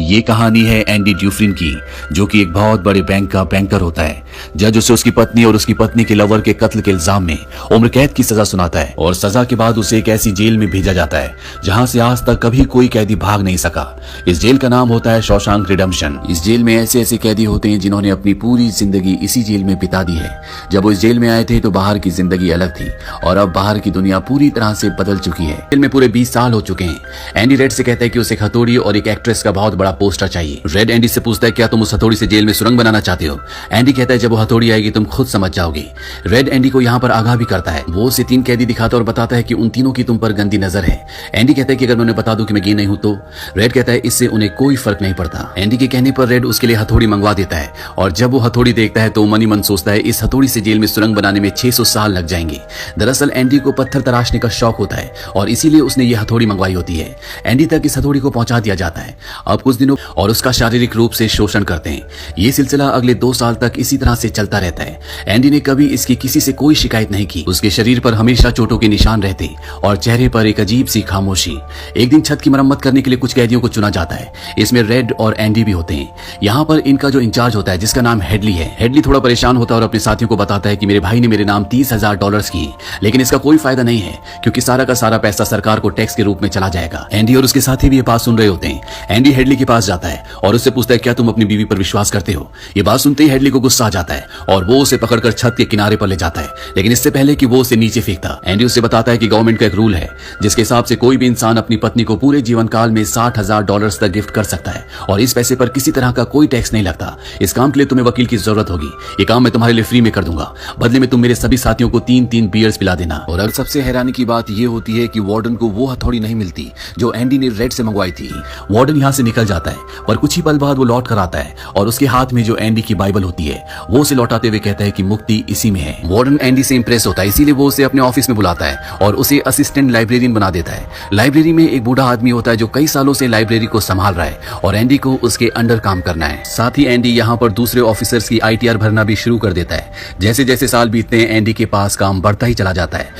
ये कहानी है एंडी ड्यूफ्रिन की, जो कि एक बहुत बड़े बैंक का बैंकर होता है। जज उसे उसकी पत्नी और उसकी पत्नी के लवर के कत्ल के इल्जाम में उम्र कैद की सजा सुनाता है और सजा के बाद उसे एक ऐसी जेल में भेजा जाता है जहां से आज तक कभी कोई कैदी भाग नहीं सका। इस जेल का नाम होता है शॉशैंक रिडेम्पशन। इस जेल में ऐसे ऐसे कैदी होते हैं जिन्होंने अपनी पूरी जिंदगी इसी जेल में बिता दी है। जब वो इस जेल में आए थे तो बाहर की जिंदगी अलग थी और अब बाहर की दुनिया पूरी तरह से बदल चुकी है। जेल में पूरे 20 साल हो चुके हैं। एंडी रेड से कहता है कि उसे एक हथौड़ी और एक एक्ट्रेस का बहुत बड़ा पोस्टर चाहिए। रेड एंडी से पूछता है क्या तुम उस हथौड़ी से जेल में सुरंग बनाना चाहते हो। एंडी कहता है जब वो हथौड़ी आएगी तुम खुद समझ जाओगे। रेड एंडी को यहाँ पर आगाह भी करता है। वो उसे 3 कैदी दिखाता और बताता है कि उन तीनों की तुम पर गंदी नजर है। एंडी कहता है कि अगर मैं उन्हें बता दूं कि मैं गे नहीं हूं तो। रेड कहता है इससे उन्हें कोई फर्क नहीं पड़ता। एंडी के कहने पर रेड उसके लिए हथौड़ी मंगवा देता है और जब वो हथौड़ी देखता है तो मन ही मन सोचता है इस हथौड़ी से जेल में सुरंग बनाने में 600 साल लग जाएंगे। दरअसल एंडी को पत्थर तराशने का शौक होता है और इसीलिए उसने ये हथौड़ी मंगवाई होती है। एंडी तक इस हथौड़ी को पहुंचा दिया जाता है। अब कुछ दिनों और उसका शारीरिक रूप से शोषण करते हैं। ये सिलसिला अगले 2 साल तक इसी तरह से चलता रहता है। एंडी ने कभी इसकी किसी से कोई शिकायत नहीं की। उसके शरीर पर हमेशा चोटों के निशान रहते और चेहरे पर एक अजीब सी खामोशी। एक दिन छत की मरम्मत करने के लिए कुछ कैदियों को चुना जाता है। इसमें रेड और एंडी भी होते हैं। यहाँ पर इनका जो इंचार्ज होता है जिसका नाम हेडली है। हेडली थोड़ा परेशान होता है और अपने साथियों को बताता है कि मेरे भाई ने मेरे नाम $30,000 किए, लेकिन इसका कोई फायदा नहीं है क्योंकि सारा का सारा पैसा सरकार को टैक्स के रूप में चला जाएगा। एंडी और उसके साथी भी ये बात सुन रहे होते हैं। एंडी हेडली के पास जाता है और उससे पूछता है क्या तुम अपनी बीवी पर विश्वास करते हो। ये बात सुनते ही हेडली को गुस्सा आ जाता है और वो उसे पकड़कर छत के किनारे पर ले जाता है, लेकिन इससे पहले कि वो उसे नीचे फेंकता एंडी उसे बताता है कि गवर्नमेंट का एक रूल है जिसके हिसाब से कोई भी इंसान अपनी पत्नी को पूरे जीवन काल में $60,000 तक गिफ्ट कर सकता है और इस पैसे पर किसी तरह का कोई टैक्स नहीं लगता। इस काम के लिए तुम्हें वकील की जरूरत होगी। ये काम मैं तुम्हारे लिए फ्री में कर दूंगा। बदले में तुम मेरे सभी साथियों को 3-3 बियर्स पिला देना। और अब सबसे हैरानी की बात यह होती है कि वार्डन को वो हथौड़ी नहीं मिलती जो एंडी ने रेड से मंगवाई थी। वार्डन यहाँ से निकल जाता है पर कुछ ही पल बाद वो लौट कर आता है और उसके हाथ में जो एंडी की बाइबल होती है वो उसे लौटाते हुए कहता है कि मुक्ति इसी में है। वार्डन एंडी से इंप्रेस होता है, इसीलिए वो उसे अपने ऑफिस में बुलाता है और उसे असिस्टेंट लाइब्रेरियन बना देता है। लाइब्रेरी में एक बूढ़ा आदमी होता है जो कई सालों से लाइब्रेरी को संभाल रहा है और एंडी को उसके अंडर काम करना है। साथ ही एंडी यहाँ पर दूसरे ऑफिसर्स की ITR भरना भी शुरू कर देता है। जैसे जैसे साल बीतते हैं एंडी के पास काम बढ़ता ही चला जाता है।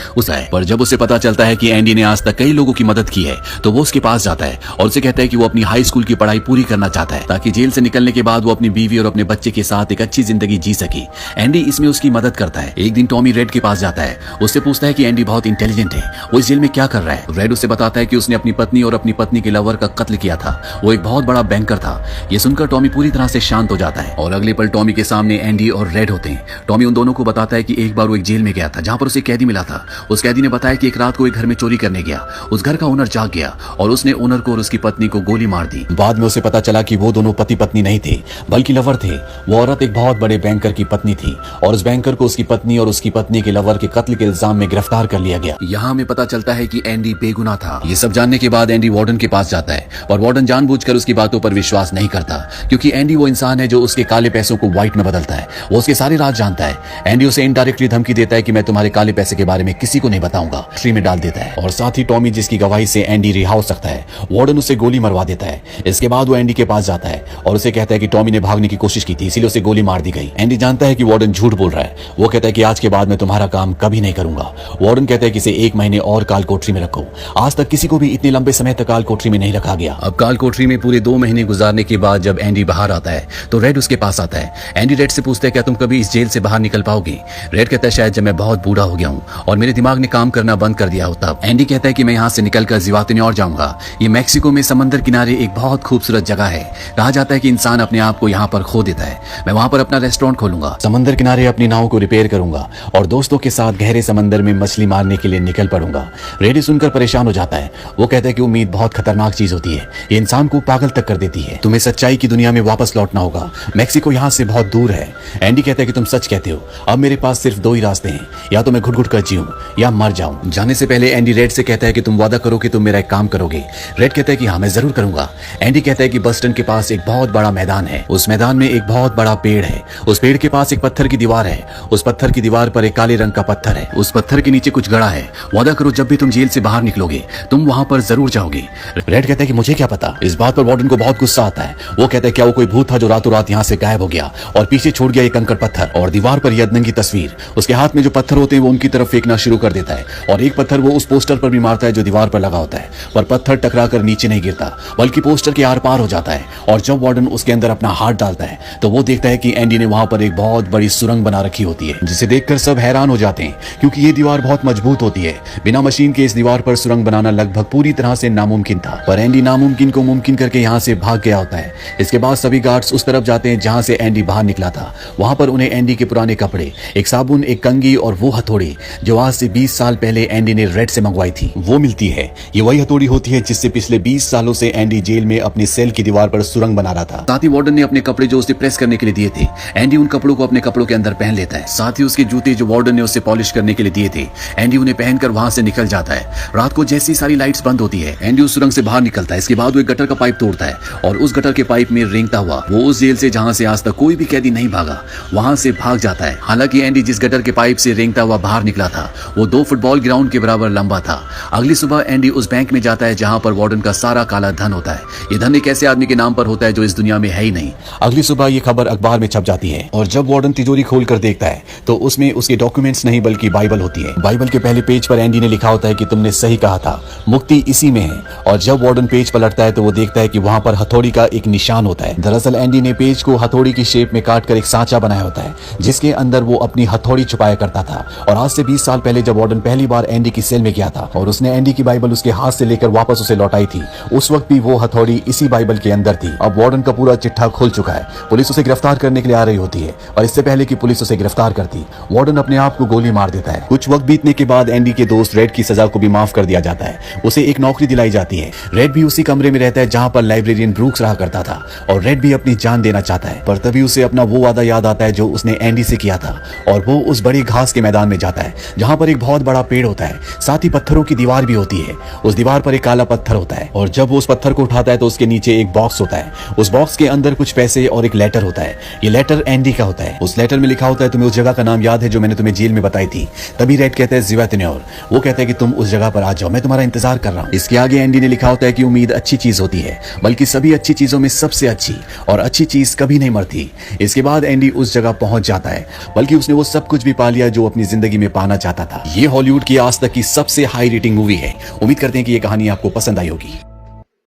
पर जब उसे पता चलता है कि एंडी ने आज तक कई लोगों की मदद की है तो वो उसके पास जाता है और उसे कहता है कि वो अपनी हाई स्कूल की पढ़ाई पूरी करना चाहता है ताकि जेल से निकलने के बाद वो अपनी बीवी और अपने बच्चे के साथ एक अच्छी जिंदगी जी सके। एंडी इसमें उसकी मदद करता है। एक दिन टॉमी रेड के पास जाता है। उससे पूछता है कि एंडी बहुत इंटेलिजेंट है, वो इस जेल में क्या कर रहा है। रेड उसे बताता है कि उसने अपनी पत्नी और अपनी पत्नी के लवर का कत्ल किया था। वो एक बहुत बड़ा बैंकर था। ये सुनकर टॉमी पूरी तरह से शांत हो जाता है और अगले पल टॉमी के सामने एंडी और रेड होते हैं। टॉमी उन दोनों को बताता है कि एक बार वो एक जेल में गया था जहां पर उसे कैदी मिला था। उस कैदी ने बताया कि एक रात को एक घर में चोरी करने गया। उस घर का ओनर जाग गया और उसने ओनर को और उसकी पत्नी को गोली मार दी। बाद में उसे पता चला कि वो दोनों पति पत्नी नहीं थे बल्कि लवर थे। वो औरत एक बहुत बड़े बैंकर की पत्नी थी और उस बैंकर को उसकी पत्नी और उसकी पत्नी के लवर के कत्ल के इल्जाम में गिरफ्तार कर लिया गया। यहाँ हमें पता चलता है कि एंडी बेगुनाह था। ये सब जानने के बाद एंडी वार्डन के पास जाता है और वार्डन जानबूझकर उसकी बातों पर विश्वास नहीं करता क्योंकि एंडी वो इंसान है जो उसके काले पैसों को व्हाइट में बदलता है। वो उसके सारे राज जानता है। एंडी उसे इनडायरेक्टली धमकी देता है कि मैं तुम्हारे काले पैसे के बारे में किसी को नहीं बताऊंगा। ट्री में डाल देता है और साथ ही टॉमी जिसकी गवाही से एंडी रिहा हो सकता है, वार्डन उसे गोली मरवा देता है। इसके बाद वो एंडी के पास जाता है और उसे कहता है कि टॉमी ने भागने की कोशिश की थी इसीलिए उसे गोली मार दी गई। एंडी जानता है कि वार्डन झूठ बोल रहा है। वो कहता है कि आज के बाद मैं तुम्हारा काम कभी नहीं करूंगा। वार्डन कहता है कि इसे 1 महीने और काल कोठरी में रखो। आज तक किसी को भी इतने लंबे समय तक काल कोठरी में नहीं रखा गया। अब काल कोठरी में पूरे 2 महीने गुजारने के बाद जब एंडी बाहर आता है तो रेड उसके पास आता है। एंडी रेड से पूछता है क्या तुम कभी इस जेल से बाहर निकल पाओगे। रेड कहता है शायद जब मैं बहुत बूढ़ा हो गया हूँ और मेरे दिमाग ने काम करना बंद कर दिया हो तब। एंडी कहता है कि मैं यहाँ से निकलकर जिवातने और जाऊंगा। ये मैक्सिको में समंदर किनारे एक बहुत खूबसूरत जगह है। कहा जाता है कि इंसान अपने आप को यहाँ पर खो देता है। मैं वहाँ पर अपना रेस्टोरेंट खोलूंगा, समंदर किनारे अपनी नाव को रिपेयर करूंगा और दोस्तों के साथ गहरे समंदर में मछली मारने के लिए निकल पड़ूंगा। रेडी सुनकर परेशान हो जाता है। वो कहता है कि उम्मीद बहुत खतरनाक चीज होती है, ये इंसान को पागल तक कर देती है। तुम्हें सच्चाई की दुनिया में वापस लौटना होगा। मैक्सिको यहाँ से बहुत दूर है। एंडी कहता है कि तुम सच कहते हो। अब मेरे पास सिर्फ 2 ही रास्ते हैं, या तो मैं घुट घुट कर जीऊं या मर जाऊं। जाने से पहले एंडी रेड से कहता है कि तुम वादा करो कि तुम मेरा एक काम करोगे। रेड कहता है कि हाँ मैं जरूर करूंगा। एंडी कहता है कि बस्टन के पास एक बहुत बहुत बड़ा मैदान है। उस मैदान में एक बहुत बड़ा पेड़ है। उस पेड़ के पास एक पत्थर की दीवार है। उस पत्थर की दीवार पर एक काले रंग का पत्थर है। उस पत्थर के नीचे कुछ गड़ा है। वादा करो जब भी तुम जेल से बाहर निकलोगे तुम वहां पर जरूर जाओगे। रेड कहता है कि मुझे क्या पता। इस बात पर वार्डन को बहुत गुस्सा आता है। वो कहता है क्या वो कोई भूत था जो रातों रात यहाँ से गायब हो गया और पीछे छोड़ गया एक कंकड़ पत्थर और दीवार पर यदनंग की तस्वीर। उसके हाथ में जो पत्थर होते हैं वो उनकी तरफ फेंकना शुरू कर देता है और एक पत्थर वो उस पोस्टर पर भी मारता है जो दीवार पर लगा होता है, पर पत्थर टकरा कर नीचे नहीं गिरता बल्कि पोस्टर के आर पार हो जाता है। और जब वार्डन उसके अंदर अपना हाथ डालता है तो वो देखता है कि एंडी ने वहां पर एक बहुत बड़ी सुरंग बना रखी होती है, जिसे देखकर सब हैरान हो जाते हैं क्योंकि ये दीवार बहुत मजबूत होती है। बिना मशीन के इस दीवार पर सुरंग बनाना लगभग पूरी तरह से नामुमकिन था, पर एंडी नामुमकिन को मुमकिन करके यहाँ से भाग गया होता है। इसके बाद सभी गार्ड्स उस तरफ जाते हैं जहां से एंडी बाहर निकला था। वहां पर उन्हें एंडी के पुराने कपड़े, एक साबुन, एक कंघी और वो हथौड़ी जो आज से 20 साल पहले एंडी ने रेड से मंगवाई थी वो मिलती है। ये वही हथौड़ी होती है जिससे पिछले 20 सालों से एंडी जेल में अपनी सेल की दीवार पर सुरंग बना रहा था। साथ ही वार्डन ने अपने कपड़े जो उसे प्रेस करने के लिए दिए थे, एंडी उन कपड़ों को अपने कपड़ों के अंदर पहन लेता है। साथ ही उसके जूते जो वार्डन ने उसे पॉलिश करने के लिए दिए थे, एंडी उन्हें पहनकर वहां से निकल जाता है। रात को जैसी सारी लाइट्स बंद होती है एंडी उस सुरंग से बाहर निकलता है। इसके बाद वो एक गटर का पाइप तोड़ता है और उस गटर के पाइप में रेंगता हुआ वो उस जेल से जहां से आज तक कोई भी कैदी नहीं भागा वहां से भाग जाता है। हालांकि एंडी जिस गटर के पाइप से रेंगता हुआ बाहर निकला था वो 2 फुटबॉल ग्राउंड के बराबर लंबा था। अगली सुबह एंडी उस बैंक में जाता है जहां पर वार्डन का सारा काला धन होता है। ये धन एक ऐसे आदमी के नाम पर होता है जो इस दुनिया में है ही नहीं। अगली सुबह ये खबर अखबार में छप जाती है और जब वार्डन तिजोरी खोलकर देखता है तो उसमें उसके डॉक्यूमेंट्स नहीं बल्कि बाइबल होती है। बाइबल के पहले पेज पर एंडी ने लिखा होता है कि तुमने सही कहा था, मुक्ति इसी में है। और जब वार्डन पेज पलटता है तो वो देखता है कि वहां पर हथौड़ी का एक निशान होता है। दरअसल एंडी ने पेज को हथौड़ी की शेप में काटकर एक सांचा बनाया होता है जिसके अंदर वो अपनी हथौड़ी छुपाया करता था। और आज से 20 साल पहले जब वार्डन पहली बार एंडी की सेल में गया था और उसने एंडी की बाइबल उसके हाथ से लेकर वापस उसे लौटाई थी, उस वक्त भी वो हथौड़ी इसी बाइबल के अंदर थी। अब वार्डन का पूरा चिट्ठा खुल चुका है। पुलिस उसे गिरफ्तार करने के लिए आ रही होती है और इससे पहले कि पुलिस उसे गिरफ्तार करती वार्डन अपने आप को गोली मार देता है। कुछ वक्त बीतने के बाद एंडी के दोस्त रेड की सजा को भी माफ कर दिया जाता है। उसे एक नौकरी दिलाई जाती है। रेड भी उसी कमरे में रहता है जहां पर लाइब्रेरियन ब्रूक्स रहा करता था और रेड भी अपनी जान देना चाहता है, पर तभी उसे अपना वो वादा याद आता है जो उसने एंडी से किया था और वो उस बड़ी घास के मैदान में जाता है जहां पर एक बहुत बड़ा पेड़ होता है। साथ ही पत्थरों की दीवार भी होती है। उस दीवार पर एक काला पत्थर होता है और जब वो उस पत्थर को उठाता है तो उसके नीचे एक बॉक्स होता है। उस बॉक्स के अंदर कुछ पैसे और एक लेटर होता है। ये लेटर एंडी का होता है। उस लेटर में लिखा होता है तुम्हें उस जगह का नाम याद है जो मैंने तुम्हें जेल में बताई थी। तभी रेड कहता है ज़िवातनेर। वो कहता है कि तुम उस जगह पर आ जाओ, मैं तुम्हारा इंतजार कर रहा हूँ। इसके आगे एंडी ने लिखा होता है कि उम्मीद अच्छी चीज होती है, बल्कि सभी अच्छी चीजों में सबसे अच्छी, और अच्छी चीज कभी नहीं मरती। इसके बाद एंडी उस जगह पहुंच जाता है, बल्कि उसने वो सब कुछ भी पा लिया जो अपनी जिंदगी में पाना चाहता था। ये हॉलीवुड की आज तक की सबसे हाई रेटिंग मूवी है। उम्मीद करते हैं कि ये कहानी आपको पसंद आई होगी।